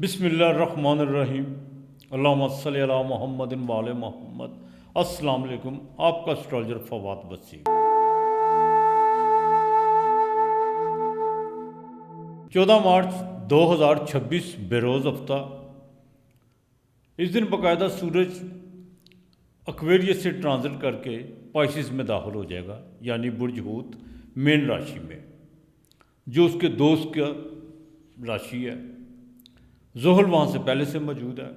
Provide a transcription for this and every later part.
بسم اللہ الرحمن الرحیم اللہم صلی علی محمد وعلی محمد۔ السلام علیکم، آپ کا اسٹرالجر فواد وسیم۔ 14 مارچ 2026 بروز ہفتہ، اس دن باقاعدہ سورج اکویریس سے ٹرانزٹ کر کے پائسس میں داخل ہو جائے گا، یعنی برج حوت مین راشی میں، جو اس کے دوست کا راشی ہے۔ زحل وہاں سے پہلے سے موجود ہے۔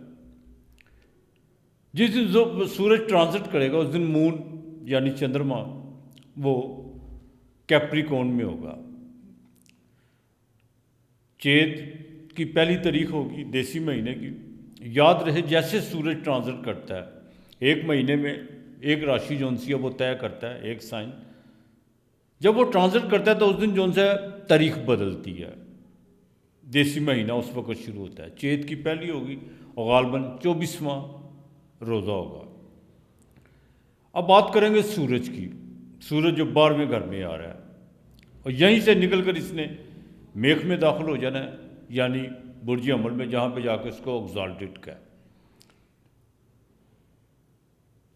جس دن سورج ٹرانزٹ کرے گا اس دن مون یعنی چندرما وہ کیپریکون میں ہوگا۔ چیت کی پہلی تاریخ ہوگی دیسی مہینے کی۔ یاد رہے جیسے سورج ٹرانزٹ کرتا ہے ایک مہینے میں ایک راشی جون سی ہے وہ طے کرتا ہے، ایک سائن۔ جب وہ ٹرانزٹ کرتا ہے تو اس دن جون سے تاریخ بدلتی ہے، دیسی مہینہ اس وقت شروع ہوتا ہے۔ چیت کی پہلی ہوگی اور غالباً 24واں روزہ ہوگا۔ اب بات کریں گے سورج کی۔ سورج جو 12ویں گھر میں آ رہا ہے اور یہیں سے نکل کر اس نے میخ میں داخل ہو جانا ہے، یعنی برج حمل میں، جہاں پہ جا کے اس کو ایگزالٹڈ کا ہے۔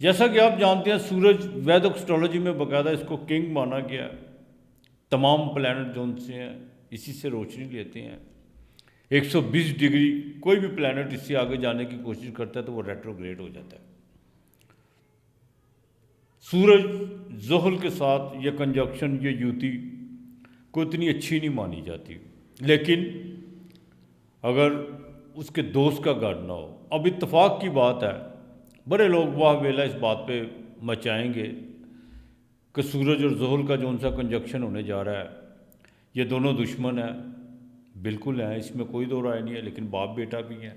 جیسا کہ آپ جانتے ہیں سورج ویدک اسٹرالوجی میں باقاعدہ اس کو کنگ مانا گیا ہے۔ تمام پلانٹ جون سے ہیں اسی سے روشنی لیتے ہیں۔ 120 ڈگری کوئی بھی پلانٹ اس سے آگے جانے کی کوشش کرتا ہے تو وہ ریٹروگریڈ ہو جاتا ہے۔ سورج زحل کے ساتھ یہ کنجکشن، یہ یوتی کو اتنی اچھی نہیں مانی جاتی، لیکن اگر اس کے دوست کا گھر نہ ہو، اب اتفاق کی بات ہے، بڑے لوگ واہ ویلا اس بات پہ مچائیں گے کہ سورج اور زحل کا جون سا کنجکشن ہونے جا رہا ہے، یہ دونوں دشمن ہیں۔ بالکل ہیں، اس میں کوئی دو رائے نہیں ہے، لیکن باپ بیٹا بھی ہیں۔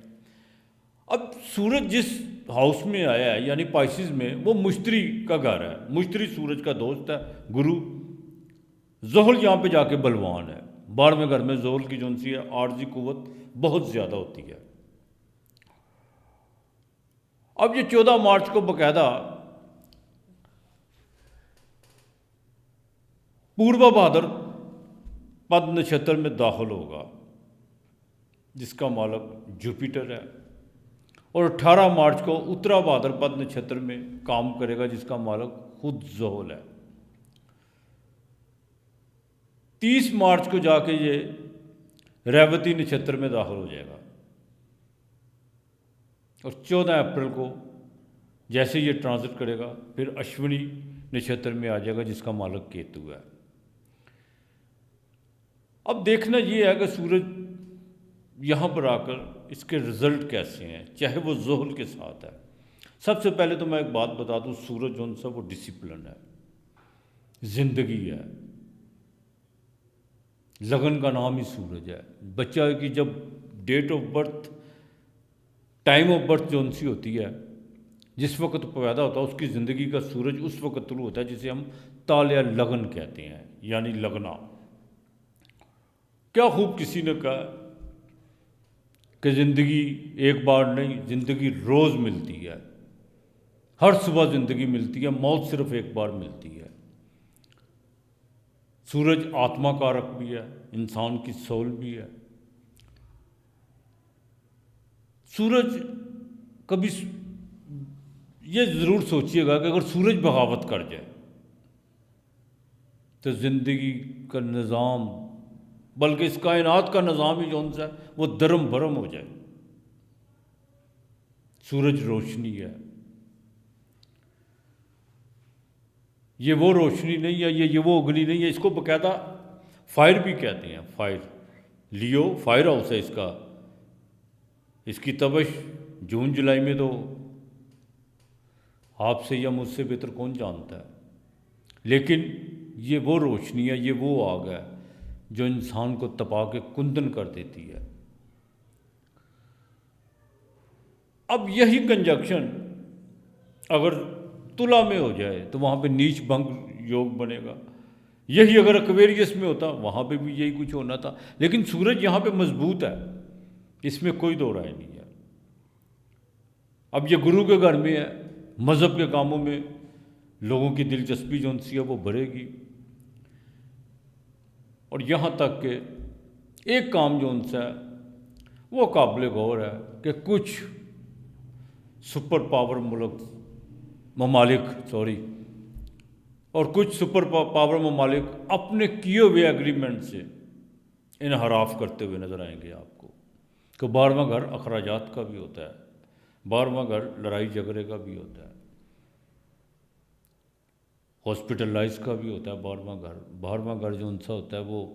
اب سورج جس ہاؤس میں آیا ہے یعنی پائسس میں، وہ مشتری کا گھر ہے۔ مشتری سورج کا دوست ہے، گرو۔ زحل یہاں پہ جا کے بلوان ہے۔ 12ویں گھر میں زحل کی جون سی ہے عارضی قوت بہت زیادہ ہوتی ہے۔ اب یہ 14 مارچ کو باقاعدہ پوربا بھادر پد نچھتر میں داخل ہوگا، جس کا مالک جوپیٹر ہے، اور 18 مارچ کو اترا بھادر پد نچھتر میں کام کرے گا، جس کا مالک خود زحل ہے۔ 30 مارچ کو جا کے یہ ریوتی نچھتر میں داخل ہو جائے گا، اور 14 اپریل کو جیسے یہ ٹرانزٹ کرے گا پھر اشونی نچھتر میں آ جائے گا، جس کا مالک کیتو ہے۔ اب دیکھنا یہ ہے کہ سورج یہاں پر آ کر اس کے رزلٹ کیسے ہیں، چاہے وہ زحل کے ساتھ ہے۔ سب سے پہلے تو میں ایک بات بتا دوں، سورج جون سا وہ ڈسپلن ہے، زندگی ہے، لگن کا نام ہی سورج ہے۔ بچہ کی جب date of birth, time of birth جون سی ہوتی ہے، جس وقت پیدا ہوتا ہے، اس کی زندگی کا سورج اس وقت طلوع ہوتا ہے، جسے ہم طالع لگن کہتے ہیں، یعنی لگنا۔ کیا خوب کسی نے کہا کہ زندگی ایک بار نہیں، زندگی روز ملتی ہے، ہر صبح زندگی ملتی ہے، موت صرف ایک بار ملتی ہے۔ سورج آتما کارک بھی ہے، انسان کی سول بھی ہے۔ سورج کبھی یہ ضرور سوچیے گا کہ اگر سورج بغاوت کر جائے تو زندگی کا نظام، بلکہ اس کائنات کا نظام ہی جون سا ہے وہ درم برم ہو جائے۔ سورج روشنی ہے، یہ وہ روشنی نہیں ہے، یہ وہ اگنی نہیں ہے، اس کو باقاعدہ فائر بھی کہتے ہیں۔ فائر، لیو فائر ہاؤس ہے اس کا۔ اس کی تبش جون جولائی میں تو آپ سے یا مجھ سے بہتر کون جانتا ہے، لیکن یہ وہ روشنی ہے، یہ وہ آگ ہے جو انسان کو تپا کے کندن کر دیتی ہے۔ اب یہی کنجکشن اگر تلا میں ہو جائے تو وہاں پہ نیچ بھنگ یوگ بنے گا۔ یہی اگر ایکویریس میں ہوتا وہاں پہ بھی یہی کچھ ہونا تھا، لیکن سورج یہاں پہ مضبوط ہے، اس میں کوئی دو رائے نہیں ہے۔ اب یہ گرو کے گھر میں ہے، مذہب کے کاموں میں لوگوں کی دلچسپی جون سی ہے وہ بڑھے گی، اور یہاں تک کہ ایک کام جون سا ہے وہ قابل غور ہے کہ کچھ سپر پاور ممالک اور کچھ سپر پاور ممالک اپنے کیے ہوئے ایگریمنٹ سے انحراف کرتے ہوئے نظر آئیں گے آپ کو، کہ 12واں گھر اخراجات کا بھی ہوتا ہے، 12واں گھر لڑائی جھگڑے کا بھی ہوتا ہے، ہاسپٹلائز کا بھی ہوتا ہے 12واں گھر جو ان سا ہوتا ہے وہ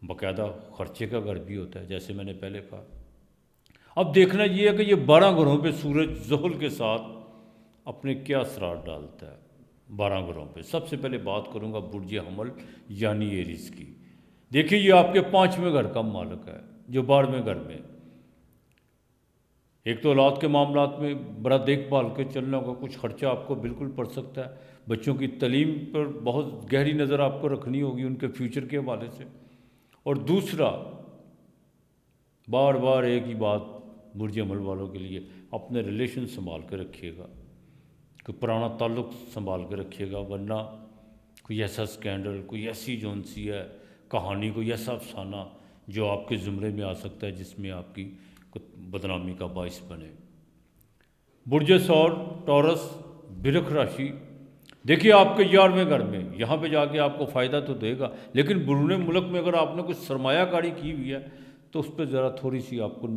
باقاعدہ خرچے کا گھر بھی ہوتا ہے، جیسے میں نے پہلے کہا۔ اب دیکھنا یہ ہے کہ یہ 12 گھروں پہ سورج زحل کے ساتھ اپنے کیا اثرات ڈالتا ہے 12 گھروں پہ۔ سب سے پہلے بات کروں گا برج حمل یعنی ایریز کی۔ دیکھیے یہ آپ کے 5ویں گھر کا مالک ہے، جو 12ویں گھر میں، ایک تو اولاد کے معاملات میں بڑا دیکھ بھال کے چلنا ہوگا، کچھ خرچہ آپ کو بالکل پڑ سکتا ہے، بچوں کی تعلیم پر بہت گہری نظر آپ کو رکھنی ہوگی ان کے فیوچر کے حوالے سے۔ اور دوسرا، بار بار ایک ہی بات برج حمل والوں کے لیے، اپنے ریلیشن سنبھال کے رکھیے گا، کہ پرانا تعلق سنبھال کے رکھیے گا، ورنہ کوئی ایسا سکینڈل، کوئی ایسی جونسی ہے کہانی، کوئی ایسا افسانہ جو آپ کے زمرے میں آ سکتا ہے جس میں آپ کی بدنامی کا باعث بنے۔ برج ثور ٹورس برخ راشی، دیکھیے آپ کے 11ویں گھر میں، یہاں پہ جا کے آپ کو فائدہ تو دے گا، لیکن بیرون ملک میں اگر آپ نے کچھ سرمایہ کاری کی ہوئی ہے تو اس پہ ذرا تھوڑی سی آپ کو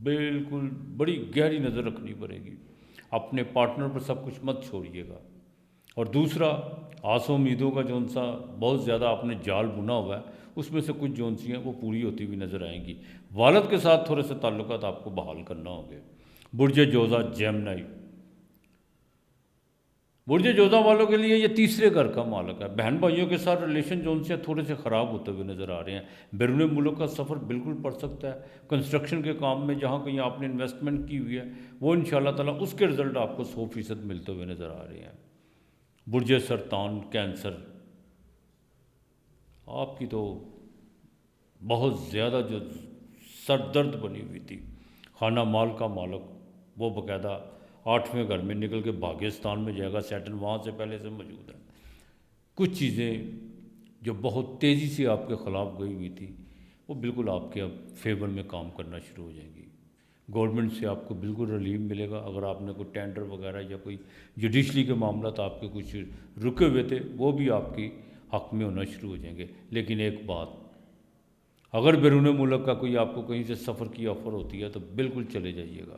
بالکل بڑی گہری نظر رکھنی پڑے گی، اپنے پارٹنر پر سب کچھ مت چھوڑیے گا۔ اور دوسرا، آس و امیدوں کا جون سا بہت زیادہ آپ نے جال بنا ہوا ہے، اس میں سے کچھ جون سی ہیں وہ پوری ہوتی ہوئی نظر آئیں گی۔ والد کے ساتھ تھوڑے سے تعلقات آپ کو بحال کرنا ہوں گے۔ برج جوزا جیمنائی، برج جوزا والوں کے لیے یہ 3رے گھر کا مالک ہے، بہن بھائیوں کے ساتھ ریلیشن جو ان سے تھوڑے سے خراب ہوتے ہوئے نظر آ رہے ہیں، بیرون ملک کا سفر بالکل پڑ سکتا ہے، کنسٹرکشن کے کام میں جہاں کہیں آپ نے انویسٹمنٹ کی ہوئی ہے وہ انشاءاللہ تعالیٰ اس کے رزلٹ آپ کو 100% ملتے ہوئے نظر آ رہے ہیں۔ برج سرطان کینسر، آپ کی تو بہت زیادہ جو سر درد بنی ہوئی تھی، خانہ مال کا مالک وہ باقاعدہ 8ویں گھر میں نکل کے بھاگستان میں جائے گا، سیٹن وہاں سے پہلے سے موجود ہے۔ کچھ چیزیں جو بہت تیزی سے آپ کے خلاف گئی ہوئی تھی وہ بالکل آپ کے اب فیور میں کام کرنا شروع ہو جائیں گی۔ گورنمنٹ سے آپ کو بالکل ریلیف ملے گا، اگر آپ نے کوئی ٹینڈر وغیرہ یا کوئی جوڈیشلی کے معاملات آپ کے کچھ رکے ہوئے تھے وہ بھی آپ کی حق میں ہونا شروع ہو جائیں گے۔ لیکن ایک بات، اگر بیرون ملک کا کوئی آپ کو کہیں سے سفر کی آفر ہوتی ہے تو بالکل چلے جائیے گا،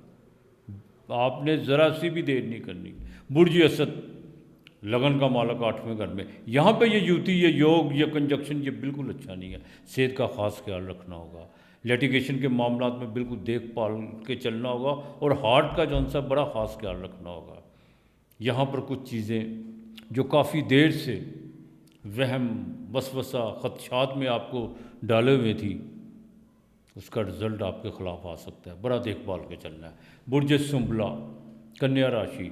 آپ نے ذرا سی بھی دیر نہیں کرنی۔ برج اسد، لگن کا مالک 8ویں گھر میں، یہاں پہ یہ یوتی، یہ یوگ، یہ کنجکشن یہ بالکل اچھا نہیں ہے، صحت کا خاص خیال رکھنا ہوگا، لیٹیگیشن کے معاملات میں بالکل دیکھ بھال کے چلنا ہوگا، اور ہارٹ کا جون سا بڑا خاص خیال رکھنا ہوگا۔ یہاں پر کچھ چیزیں جو کافی دیر سے وہم، وسوسہ، خدشات میں آپ کو ڈالے ہوئے تھی، اس کا رزلٹ آپ کے خلاف آ سکتا ہے، بڑا دیکھ بھال کے چلنا ہے۔ برج سنبلا کنیا راشی،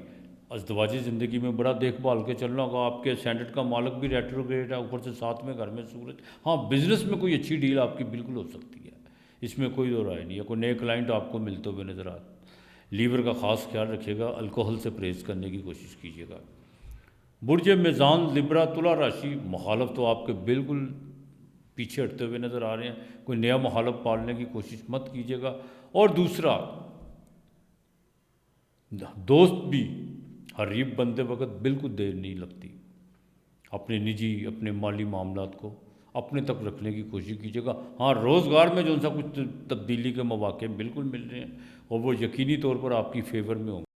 ازدواجی زندگی میں بڑا دیکھ بھال کے چلنا ہوگا، آپ کے اسٹینڈرڈ کا مالک بھی ریٹروگریڈ ہے، اوپر سے 7ویں گھر میں سورج۔ ہاں، بزنس میں کوئی اچھی ڈیل آپ کی بالکل ہو سکتی ہے، اس میں کوئی دو رائے نہیں ہے، کوئی نئے کلائنٹ آپ کو ملتے ہوئے نظر آتے۔ لیور کا خاص خیال رکھیے گا، الکوہل سے پرہیز کرنے کی کوشش کیجیے گا۔ برج میزان لبرا تلا راشی، مخالف تو آپ کے بالکل پیچھے ہٹتے ہوئے نظر آ رہے ہیں، کوئی نیا مخالف پالنے کی کوشش مت کیجیے گا۔ اور دوسرا، دوست بھی حریف بنتے وقت بالکل دیر نہیں لگتی، اپنے نجی، اپنے مالی معاملات کو اپنے تک رکھنے کی کوشش کیجیے گا۔ ہاں، روزگار میں جو سا کچھ تبدیلی کے مواقع بالکل مل رہے ہیں، اور وہ یقینی طور پر آپ کی فیور میں ہوں گے۔